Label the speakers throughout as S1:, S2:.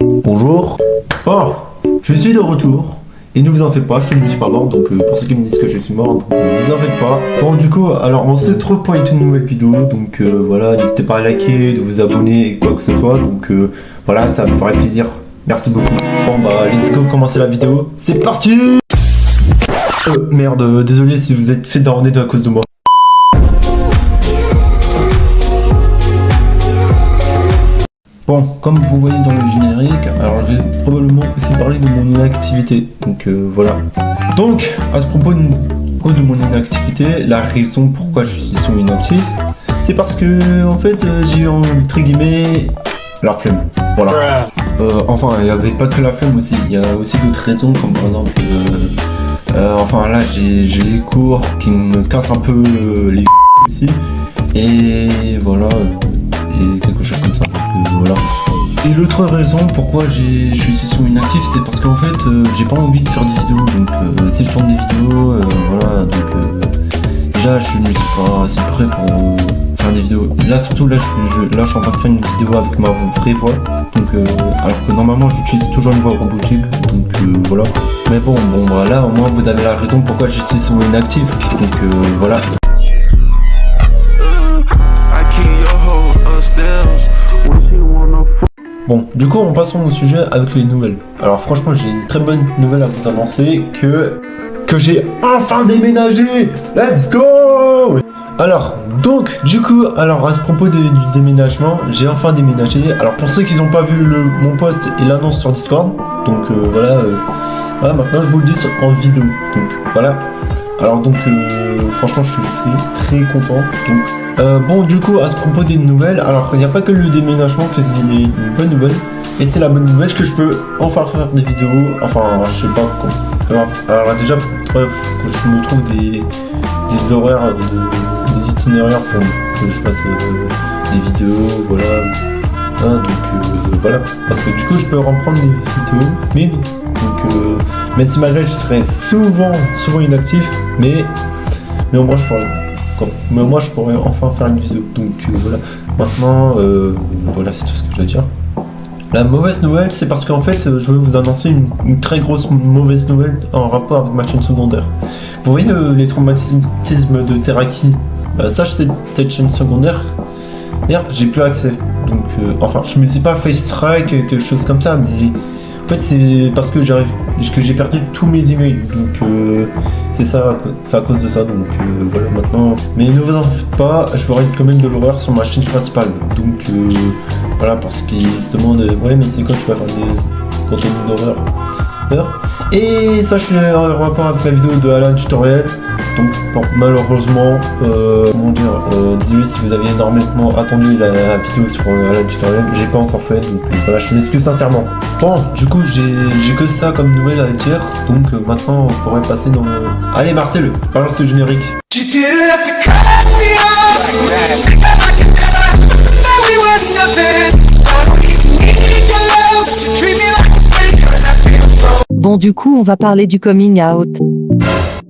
S1: Bonjour. Oh, je suis de retour. Et ne vous en faites pas, je ne suis pas mort, donc pour ceux qui me disent que je suis mort, donc, ne vous en faites pas. Bon, du coup, alors on se retrouve pour une nouvelle vidéo, donc voilà, n'hésitez pas à liker, de vous abonner et quoi que ce soit, donc voilà, ça me ferait plaisir. Merci beaucoup. Bon bah, let's go, commencer la vidéo. C'est parti. Merde, désolé si vous êtes fait downloader à cause de moi. Bon, comme vous voyez dans le générique, alors je vais probablement aussi parler de mon inactivité, donc voilà. Donc, à ce propos de mon inactivité, la raison pourquoi je suis sur inactif, c'est parce que, en fait, j'ai eu, entre guillemets, la flemme, voilà. Enfin, il n'y avait pas que la flemme aussi, il y a aussi d'autres raisons, comme par exemple, enfin là, j'ai les cours qui me cassent un peu les aussi, et voilà, et quelque chose comme ça. Voilà. Et l'autre raison pourquoi je suis sur inactif, c'est parce qu'en fait j'ai pas envie de faire des vidéos, donc si je tourne des vidéos, voilà, donc déjà je suis pas assez prêt pour faire des vidéos. Là surtout là je suis en train de faire une vidéo avec ma vraie voix, donc alors que normalement j'utilise toujours une voix robotique, donc voilà. Mais bon voilà, au moins vous avez la raison pourquoi je suis sur inactif, donc voilà. Bon, du coup, on passe au sujet avec les nouvelles. Alors franchement, j'ai une très bonne nouvelle à vous annoncer que j'ai enfin déménagé. Let's go! Alors, donc, du coup, alors à ce propos du déménagement, j'ai enfin déménagé. Alors pour ceux qui n'ont pas vu mon post et l'annonce sur Discord, donc voilà, maintenant je vous le dis en vidéo. Donc voilà. Alors donc franchement je suis très content. Donc bon, du coup à ce propos des nouvelles, alors il n'y a pas que le déménagement que c'est une bonne nouvelle, et c'est la bonne nouvelle que je peux enfin faire des vidéos, enfin je sais pas quoi. Alors déjà bref, que je me trouve des horaires, des itinéraires pour que je fasse des vidéos, voilà. Donc voilà, parce que du coup je peux reprendre des vidéos, mais donc mais si malgré je serais souvent inactif, mais au moins je pourrais enfin faire une vidéo, donc voilà. Maintenant voilà, c'est tout ce que je veux dire. La mauvaise nouvelle, c'est parce qu'en fait je vais vous annoncer une très grosse mauvaise nouvelle en rapport avec ma chaîne secondaire. Vous voyez les traumatismes de Teraki, ça c'est cette chaîne secondaire. Merde, j'ai plus accès, donc enfin je me dis pas face strike, quelque chose comme ça, mais en fait c'est parce que j'ai perdu tous mes emails, donc c'est ça, c'est à cause de ça, donc voilà maintenant. Mais ne vous en faites pas, je ferai quand même de l'horreur sur ma chaîne principale, donc voilà, parce qu'ils se demandent ouais mais c'est quoi tu vas faire des contenus d'horreur. Et ça je suis en rapport avec la vidéo de Alan Tutorial. Donc bon, malheureusement, comment dire, désolé si vous avez énormément attendu la vidéo sur la tutoriel, j'ai pas encore fait, donc voilà, je m'excuse sincèrement. Bon, du coup j'ai que ça comme nouvelle à dire, donc maintenant on pourrait passer dans le... Allez Marcel, balance le générique.
S2: Bon, du coup on va parler du coming out.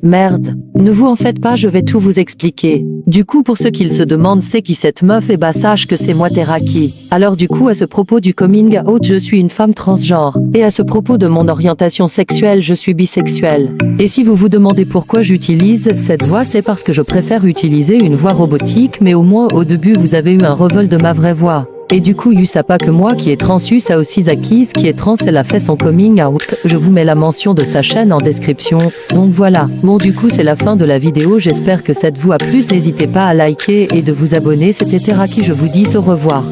S2: Merde, ne vous en faites pas, je vais tout vous expliquer. Du coup pour ceux qui se demandent c'est qui cette meuf, et bah sache que c'est moi Teraki. Alors du coup à ce propos du coming out, je suis une femme transgenre. Et à ce propos de mon orientation sexuelle, je suis bisexuelle. Et si vous vous demandez pourquoi j'utilise cette voix, c'est parce que je préfère utiliser une voix robotique, mais au moins au début vous avez eu un revol de ma vraie voix. Et du coup Yus a pas que moi qui est trans, Yus a aussi Zakis qui est trans, elle a fait son coming out, je vous mets la mention de sa chaîne en description, donc voilà. Bon du coup c'est la fin de la vidéo, j'espère que cette vous a plu, n'hésitez pas à liker et de vous abonner, c'était Teraki, je vous dis au revoir.